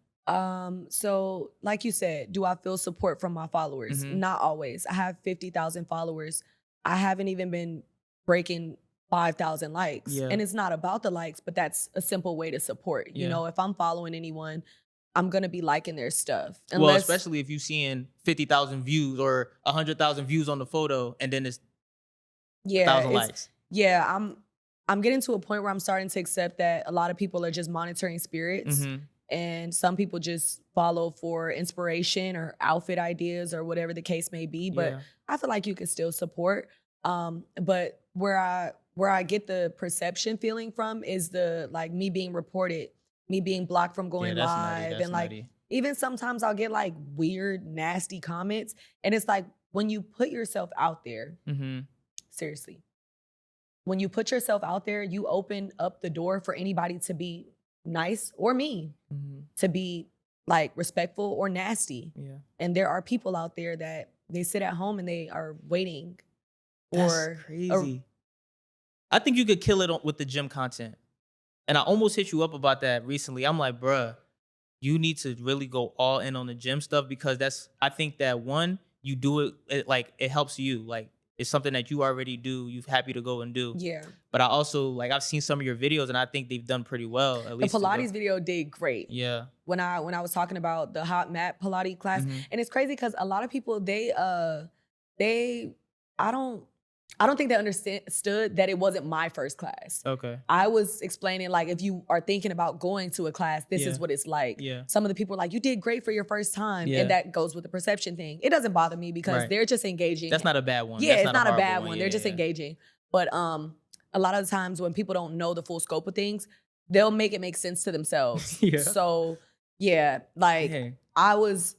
B: So like you said, do I feel support from my followers?
A: Mhm.
B: Not always. I have 50,000 followers. I haven't even been breaking 5,000 likes.
A: Yeah.
B: And it's not about the likes, but that's a simple way to support. You
A: Yeah.
B: know, if I'm following anyone, I'm going to be liking their stuff.
A: Well, especially if you're seeing 50,000 views or 100,000 views on the photo, and then it's 1,000 likes.
B: Yeah, I'm getting to a point where I'm starting to accept that a lot of people are just monitoring spirits. And some people just follow for inspiration or outfit ideas or whatever the case may be. But I feel like you can still support. But where I get the perception feeling from is the like me being reported, me being blocked from going
A: that's
B: live.
A: nutty. That's
B: And like
A: nutty.
B: even sometimes I'll get like weird, nasty comments. And it's like when you put yourself out there, seriously, when you put yourself out there, you open up the door for anybody to be nice or mean, to be like respectful or nasty.
A: Yeah.
B: And there are people out there that they sit at home and they are waiting.
A: That's crazy. I think you could kill it with the gym content. And I almost hit you up about that recently. I'm like, bruh, you need to really go all in on the gym stuff, because I think that one, you do it like it helps you. Like it's something that you already do. You're happy to go and do.
B: Yeah.
A: But I also like I've seen some of your videos and I think they've done pretty well. At least
B: the Pilates video did great.
A: Yeah.
B: When I was talking about the hot mat Pilates class, and it's crazy because a lot of people I don't think they understood that it wasn't my first class.
A: Okay.
B: I was explaining like if you are thinking about going to a class, this is what it's like.
A: Yeah.
B: Some of the people are like, you did great for your first time.
A: Yeah.
B: And that goes with the perception thing. It doesn't bother me because they're just engaging.
A: That's not a bad one.
B: Yeah,
A: That's
B: it's not a bad one.
A: Yeah,
B: They're just engaging. But a lot of the times when people don't know the full scope of things, they'll make it make sense to themselves. So yeah, like I was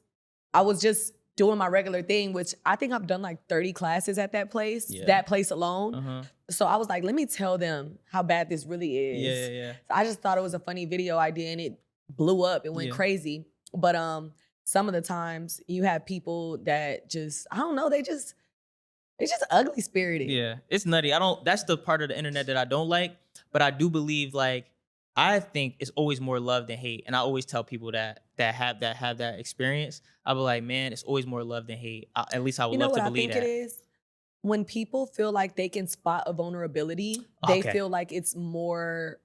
B: just doing my regular thing, which I think I've done like 30 classes at that place, that place alone. So I was like, let me tell them how bad this really is.
A: Yeah.
B: So I just thought it was a funny video idea and it blew up. It went crazy. But some of the times you have people that just, I don't know, they just ugly spirited.
A: Yeah, it's nutty. That's the part of the internet that I don't like, but I do believe like, I think it's always more love than hate. And I always tell people that have that experience. I'll be like, man, it's always more love than hate. At least I would love to believe that.
B: You know what I think it is? When people feel like they can spot a vulnerability, they feel like it's more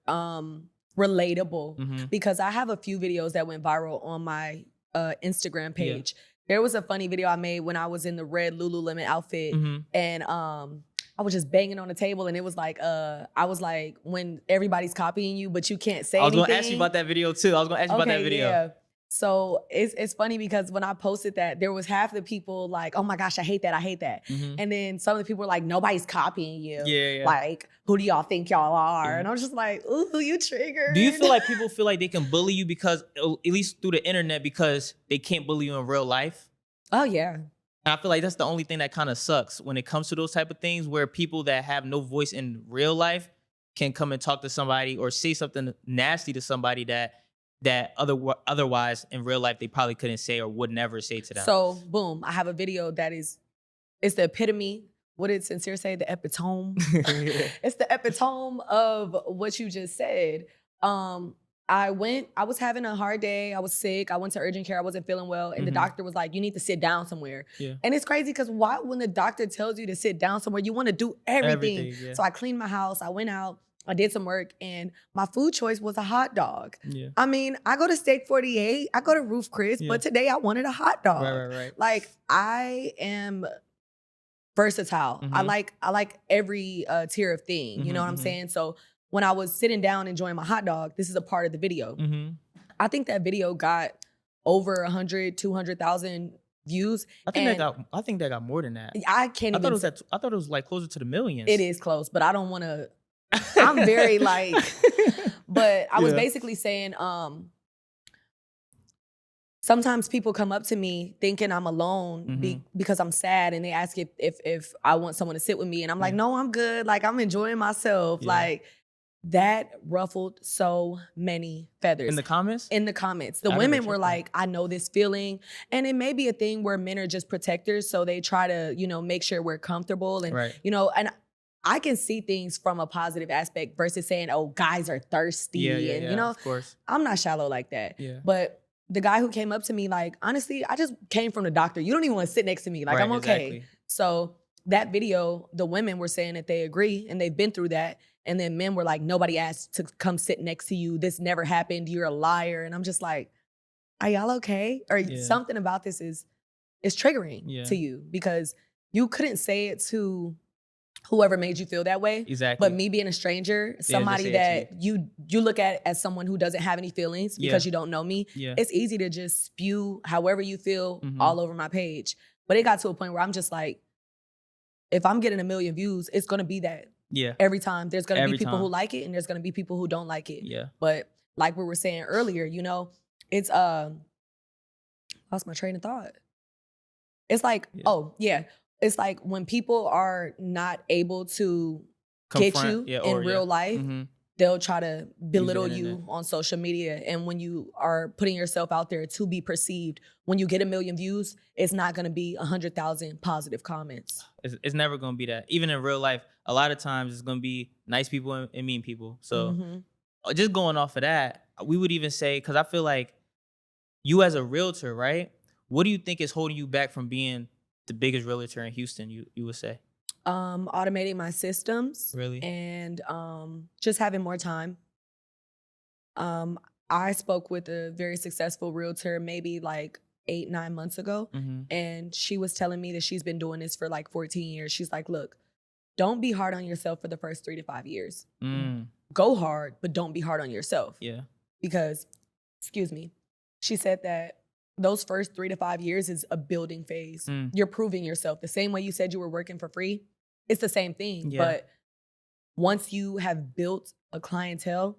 B: relatable because I have a few videos that went viral on my Instagram page. There was a funny video I made when I was in the red Lululemon outfit and I was just banging on the table and it was like I was like, when everybody's copying you but you can't say anything.
A: I was gonna ask you about that video too. I was gonna ask you about that video.
B: Yeah. So it's funny because when I posted that, there was half the people like, oh my gosh, I hate that. And then some of the people were like, nobody's copying you.
A: Yeah.
B: Like, who do y'all think y'all are? And I was just like, ooh, you triggered.
A: Do you feel like people feel like they can bully you because, at least through the internet, because they can't bully you in real life?
B: Oh, yeah.
A: And I feel like that's the only thing that kind of sucks when it comes to those type of things, where people that have no voice in real life can come and talk to somebody or say something nasty to somebody that otherwise in real life they probably couldn't say or would never say to them.
B: So boom, I have a video that it's the epitome. What did Sincere say? The epitome. It's the epitome of what you just said. I was having a hard day. I was sick. I went to urgent care. I wasn't feeling well. And the doctor was like, you need to sit down somewhere. Yeah. And it's crazy because why, when the doctor tells you to sit down somewhere, you want to do everything. Yeah. So I cleaned my house. I went out. I did some work and my food choice was a hot dog. Yeah. I mean, I go to Steak 48, I go to Roof Chris, but today I wanted a hot dog. Right. Like I am versatile. I like every tier of thing. You know what I'm saying? So when I was sitting down enjoying my hot dog, this is a part of the video. I think that video got over 100, 200,000 views.
A: I think that got more than that.
B: I can't
A: I thought it was like closer to the millions.
B: It is close, but I don't want to. I'm very like, but I was basically saying, sometimes people come up to me thinking I'm alone because I'm sad and they ask if I want someone to sit with me. And I'm like, no, I'm good. Like I'm enjoying myself. Like that ruffled so many feathers.
A: In the comments?
B: In the comments. The women were like, I know this feeling. And it may be a thing where men are just protectors. So they try to, make sure we're comfortable and, and I can see things from a positive aspect versus saying, oh, guys are thirsty. And,
A: of course.
B: I'm not shallow like that. Yeah. But the guy who came up to me, like, honestly, I just came from the doctor. You don't even want to sit next to me. Like, I'm okay. Exactly. So that video, the women were saying that they agree and they've been through that. And then men were like, nobody asked to come sit next to you. This never happened. You're a liar. And I'm just like, are y'all okay? Or something about this is triggering to you because you couldn't say it to whoever made you feel that way. Exactly. But me being a stranger, somebody that you look at as someone who doesn't have any feelings because you don't know me, it's easy to just spew however you feel all over my page. But it got to a point where I'm just like, if I'm getting 1 million views, it's going to be that. Yeah. Every time. There's going to be people who like it and there's going to be people who don't like it. Yeah. But like we were saying earlier, it's lost my train of thought. It's like, it's like when people are not able to get you in real life, they'll try to belittle you on social media. And when you are putting yourself out there to be perceived, when you get 1 million views, it's not going to be 100,000 positive comments.
A: It's never going to be that. Even in real life, a lot of times it's going to be nice people and mean people. So just going off of that, we would even say, because I feel like you as a realtor, right? What do you think is holding you back from being the biggest realtor in Houston, you would say?
B: Automating my systems. Really? And just having more time. I spoke with a very successful realtor maybe like 8-9 months ago. And she was telling me that she's been doing this for like 14 years. She's like, look, don't be hard on yourself for the first 3 to 5 years. Go hard, but don't be hard on yourself. Yeah. Because, she said that those first 3 to 5 years is a building phase. You're proving yourself. The same way you said you were working for free, it's the same thing. Yeah. But once you have built a clientele,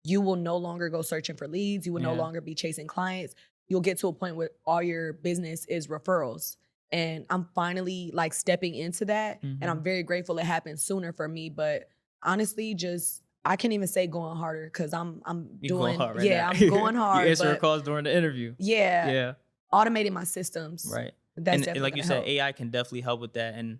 B: you will no longer go searching for leads. You will no longer be chasing clients. You'll get to a point where all your business is referrals. And I'm finally like stepping into that. And I'm very grateful it happened sooner for me. But honestly, I can't even say going harder because I'm doing hard right now. I'm going hard.
A: You answer calls during the interview.
B: Yeah. Automating my systems.
A: Right. And like you said, AI can definitely help with that. And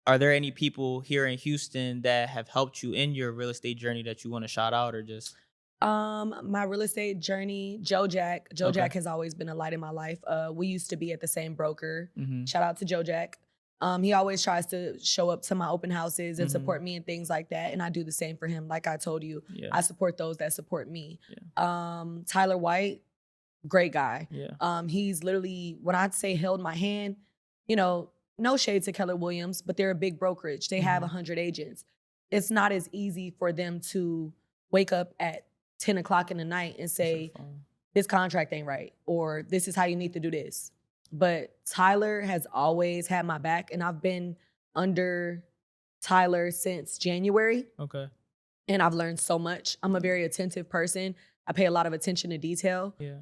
A: are there any people here in Houston that have helped you in your real estate journey that you want to shout out or just?
B: My real estate journey, Joe Jack. Joe Jack has always been a light in my life. We used to be at the same broker. Shout out to Joe Jack. He always tries to show up to my open houses and
A: Mhm.
B: support me and things like that. And I do the same for him. Like I told you,
A: Yeah.
B: I support those that support me.
A: Yeah.
B: Tyler White, great guy.
A: Yeah.
B: He's literally, when I'd say held my hand, you know, no shade to Keller Williams, but they're a big brokerage. They have
A: Mhm.
B: 100 agents. It's not as easy for them to wake up at 10 o'clock in the night and
A: Answer the
B: say,
A: phone.
B: this contract ain't right, or this is how you need to do this. But Tyler has always had my back, and I've been under Tyler since January,
A: Okay.
B: and I've learned so much. I'm a very attentive person. I pay a lot of attention to detail.
A: Yeah.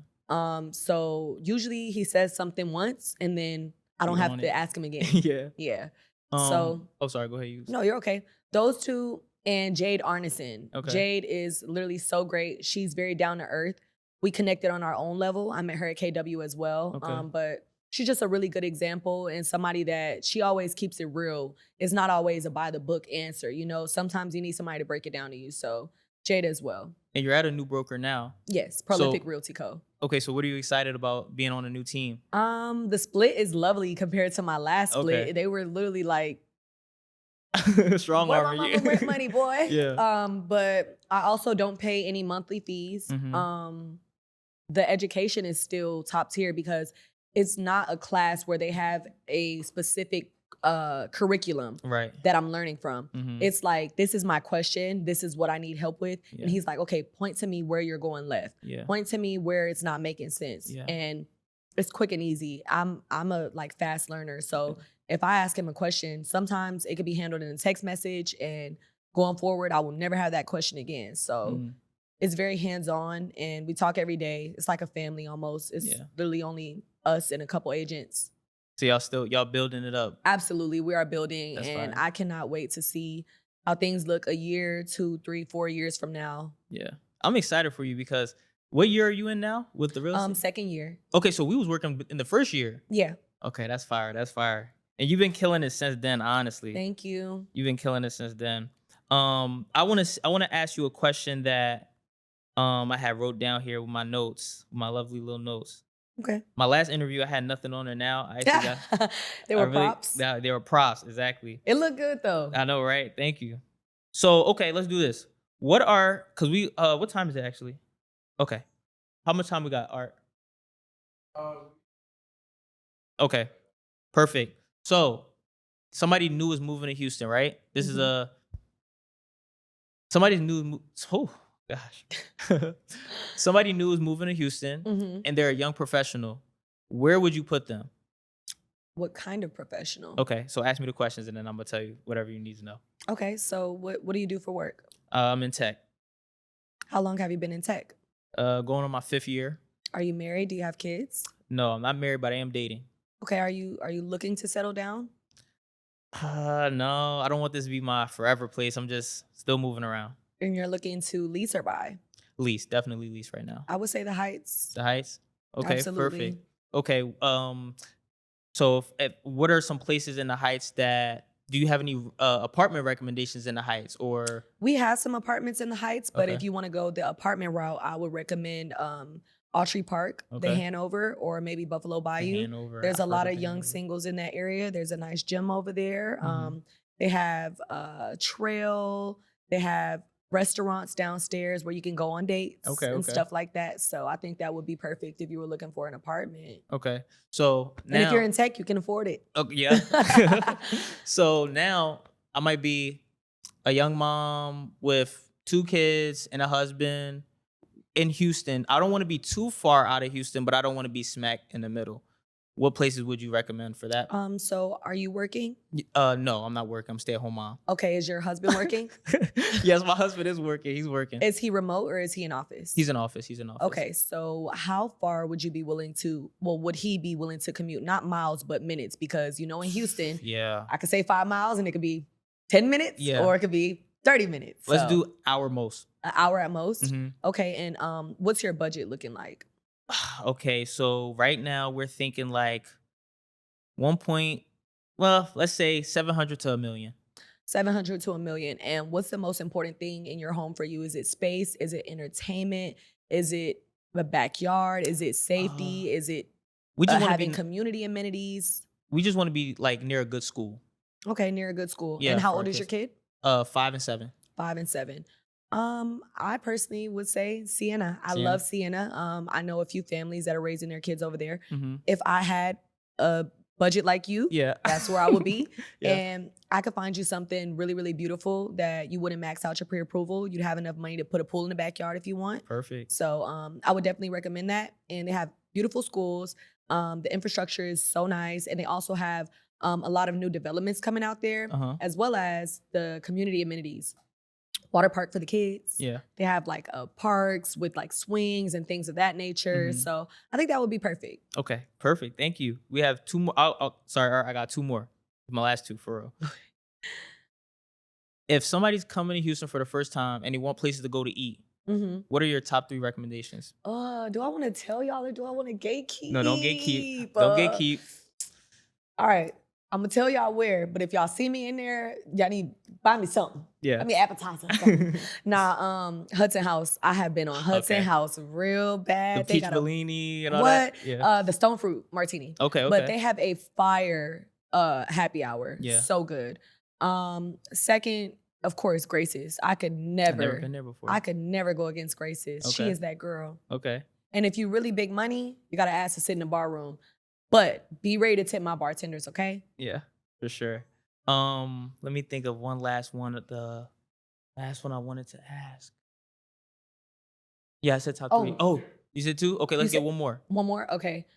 B: So usually he says something once, and then I don't
A: You
B: have
A: on
B: to
A: it.
B: ask him again.
A: Yeah.
B: Yeah. So
A: Oh, sorry. Go ahead. You.
B: no, you're okay. Those two and Jade Arneson.
A: Okay.
B: Jade is literally so great. She's very down to earth. We connected on our own level. I met her at KW as well.
A: Okay.
B: But she's just a really good example and somebody that she always keeps it real. It's not always a by the book answer. You know, sometimes you need somebody to break it down to you. So Jade as well.
A: And you're at a new broker now.
B: Yes, Prolific
A: So-
B: Realty Co.
A: Okay. So what are you excited about being on a new team?
B: The split is lovely compared to my last split.
A: Okay.
B: They were literally like,
A: Strong
B: where my
A: arm.
B: mama rent money, boy.
A: Yeah.
B: But I also don't pay any monthly fees.
A: Mhm.
B: The education is still top tier because it's not a class where they have a specific curriculum
A: Right.
B: that I'm learning from.
A: Mhm.
B: It's like, this is my question. This is what I need help with.
A: Yeah.
B: And he's like, okay, point to me where you're going left.
A: Yeah.
B: Point to me where it's not making sense.
A: Yeah.
B: And it's quick and easy. I'm a like fast learner. So if I ask him a question, sometimes it could be handled in a text message, and going forward, I will never have that question again. So
A: Mhm.
B: it's very hands-on, and we talk every day. It's like a family almost. It's literally only us and a couple agents.
A: So y'all building it up.
B: Absolutely, we are building,
A: That's
B: and
A: fire.
B: I cannot wait to see how things look a year, 2, 3, 4 years from now.
A: Yeah. I'm excited for you because what year are you in now with the real estate?
B: Second year.
A: Okay, so we was working in the first year.
B: Yeah.
A: Okay, that's fire. That's fire. And you've been killing it since then, honestly.
B: Thank you.
A: You've been killing it since then. I want to ask you a question that I had wrote down here with my notes, my lovely little notes.
B: Okay.
A: My last interview, I had nothing on there. Now I actually got.
B: They were props.
A: Yeah, they were props. Exactly.
B: It looked good though.
A: I know, right? Thank you. So okay, let's do this. Cause we what time is it actually? Okay. How much time we got, Art? Okay. Perfect. So somebody new is moving to Houston, right? This is
B: Mhm.
A: somebody new. Oh gosh. Somebody new is moving to Houston,
B: Mhm.
A: and they're a young professional. Where would you put them?
B: What kind of professional?
A: Okay, so ask me the questions, and then I'm gonna tell you whatever you need to know.
B: Okay, so what do you do for work?
A: I'm in tech.
B: How long have you been in tech?
A: Going on my 5th year.
B: Are you married? Do you have kids?
A: No, I'm not married, but I am dating.
B: Okay, are you looking to settle down?
A: No, I don't want this to be my forever place. I'm just still moving around.
B: And you're looking to lease or buy?
A: Lease, definitely lease right now.
B: I would say the Heights.
A: The Heights. Okay,
B: Absolutely.
A: perfect. Okay, so what are some places in the Heights that do you have any apartment recommendations in the Heights or?
B: We have some apartments in the Heights, but
A: Okay.
B: if you want to go the apartment route, I would recommend Autry Park, the
A: Okay.
B: Hanover, or maybe Buffalo Bayou.
A: Hanover?
B: There's a
A: I've
B: lot
A: heard
B: of young
A: Hanover.
B: singles in that area. There's a nice gym over there.
A: Mhm.
B: They have a trail. They have restaurants downstairs where you can go on dates
A: Okay,
B: and
A: okay.
B: stuff like that. So I think that would be perfect if you were looking for an apartment.
A: Okay, so now.
B: And if you're in tech, you can afford it.
A: Okay, yeah. So now I might be a young mom with 2 kids and a husband in Houston. I don't want to be too far out of Houston, but I don't want to be smack in the middle. What places would you recommend for that?
B: So are you working?
A: No, I'm not working. I'm stay-at-home mom.
B: Okay, is your husband working?
A: Yes, my husband is working. He's working.
B: Is he remote or is he in office?
A: He's in office. He's in office.
B: Okay, so how far would you be willing to, would he be willing to commute? Not miles, but minutes, because in Houston,
A: Yeah.
B: I could say 5 miles and it could be 10 minutes
A: Yeah.
B: or it could be 30 minutes.
A: Let's
B: So,
A: do our most.
B: an hour at most.
A: Mhm.
B: Okay, and what's your budget looking like?
A: Okay, so right now we're thinking like 1 point, well, let's say 700 to a million.
B: 700 to a million. And what's the most important thing in your home for you? Is it space? Is it entertainment? Is it the backyard? Is it safety? Is it
A: We just want to
B: having
A: be
B: community amenities?
A: we just want to be like near a good school.
B: Okay, near a good school.
A: Yeah,
B: And how
A: for our
B: old is your
A: kids.
B: kid?
A: 5 and 7.
B: 5 and 7. I personally would say Sienna. I
A: Sienna.
B: love Sienna. I know a few families that are raising their kids over there.
A: Mm-hmm.
B: If I had a budget like you,
A: Yeah.
B: that's where I would be.
A: Yeah.
B: And I could find you something really, really beautiful that you wouldn't max out your pre-approval. You'd have enough money to put a pool in the backyard if you want.
A: Perfect.
B: So I would definitely recommend that. And they have beautiful schools. The infrastructure is so nice. And they also have a lot of new developments coming out there, as well as the community amenities. Water park for the kids.
A: Yeah.
B: They have like parks with like swings and things of that nature.
A: Mhm.
B: So I think that would be perfect.
A: Okay, perfect. Thank you. We have 2 more. Sorry, I got 2 more. My last 2 for real. If somebody's coming to Houston for the first time and they want places to go to eat, what are your top 3 recommendations?
B: Do I want to tell y'all or do I want to gatekeep?
A: No, don't gatekeep. Don't gatekeep.
B: All right. I'm going to tell y'all where, but if y'all see me in there, y'all need to buy me something.
A: Yeah.
B: I mean, appetizer. Something. Hudson House. I have been on Hudson House real bad.
A: The peach Bellini and all
B: what?
A: that. Yeah.
B: The stone fruit martini.
A: Okay.
B: But they have a fire happy hour.
A: Yeah.
B: So good. Second, of course, Grace's. I could never.
A: I've never been there before.
B: I could never go against Grace's. She
A: Okay.
B: is that girl.
A: Okay.
B: And if you really big money, you gotta ask to sit in the bar room. But be ready to tip my bartenders, okay?
A: Yeah, for sure. Let me think of one last one. The last one I wanted to ask. Yeah, I said top 3. Oh, you said 2? Okay, let's get one more.
B: One more? Okay.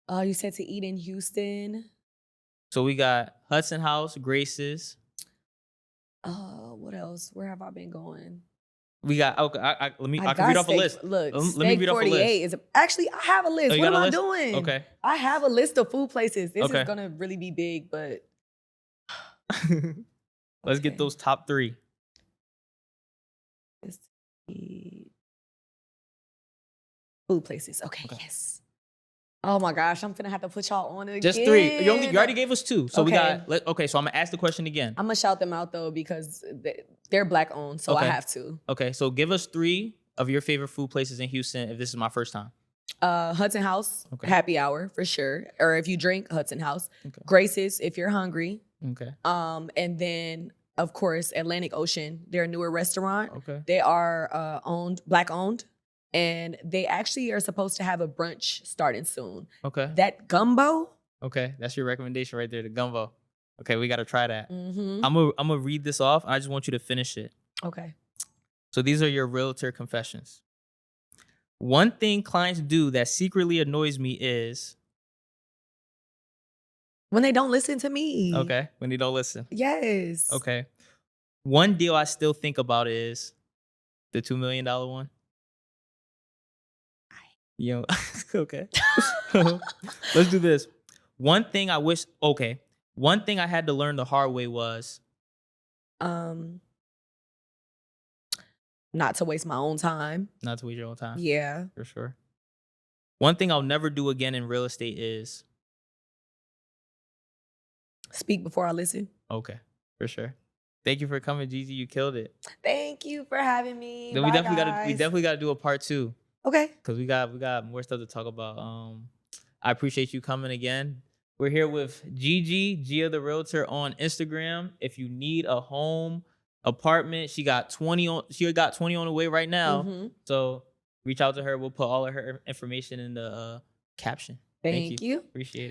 B: You said to eat in Houston.
A: So we got Hudson House, Grace's.
B: What else? Where have I been going?
A: We got I can
B: got
A: read off a
B: steak.
A: list.
B: Look,
A: let me read off a list.
B: Actually, I have a list.
A: Oh, you
B: what
A: got
B: am
A: a
B: I
A: list?
B: doing?
A: Okay.
B: I have a list of food places. This
A: Okay.
B: is gonna really be big, but
A: Let's get those top 3.
B: Let's see. Food places. Okay, yes. Oh my gosh, I'm gonna have to put y'all on it again.
A: Just 3. You already gave us 2. So we
B: Okay.
A: got so I'm gonna ask the question again.
B: I'm gonna shout them out though because they're black owned, so I
A: Okay.
B: have to.
A: Okay, so give us 3 of your favorite food places in Houston if this is my first time.
B: Hudson House,
A: Okay.
B: happy hour for sure. Or if you drink, Hudson House.
A: Okay.
B: Grace's if you're hungry.
A: Okay.
B: And then of course Atlantic Ocean. They're a newer restaurant.
A: Okay.
B: They are black owned, and they actually are supposed to have a brunch starting soon.
A: Okay.
B: That gumbo.
A: Okay, that's your recommendation right there, the gumbo. Okay, we got to try that.
B: Mm-hmm.
A: I'm gonna read this off. I just want you to finish it.
B: Okay.
A: So these are your realtor confessions. One thing clients do that secretly annoys me is
B: When they don't listen to me.
A: okay, when they don't listen.
B: Yes.
A: Okay. One deal I still think about is the $2 million one. You know, okay. Let's do this. One thing I had to learn the hard way was
B: not to waste my own time.
A: not to waste your own time.
B: Yeah.
A: For sure. One thing I'll never do again in real estate is
B: Speak before I listen.
A: okay, for sure. Thank you for coming, GG. You killed it.
B: Thank you for having me.
A: Then
B: Bye,
A: we definitely
B: guys.
A: gotta do a part 2
B: Okay.
A: because we got more stuff to talk about. I appreciate you coming again. We're here with GG, Gia the Realtor on Instagram. If you need a home, apartment, she got 20 on the way right now.
B: Mhm.
A: So reach out to her. We'll put all of her information in the caption.
B: Thank you.
A: Appreciate it.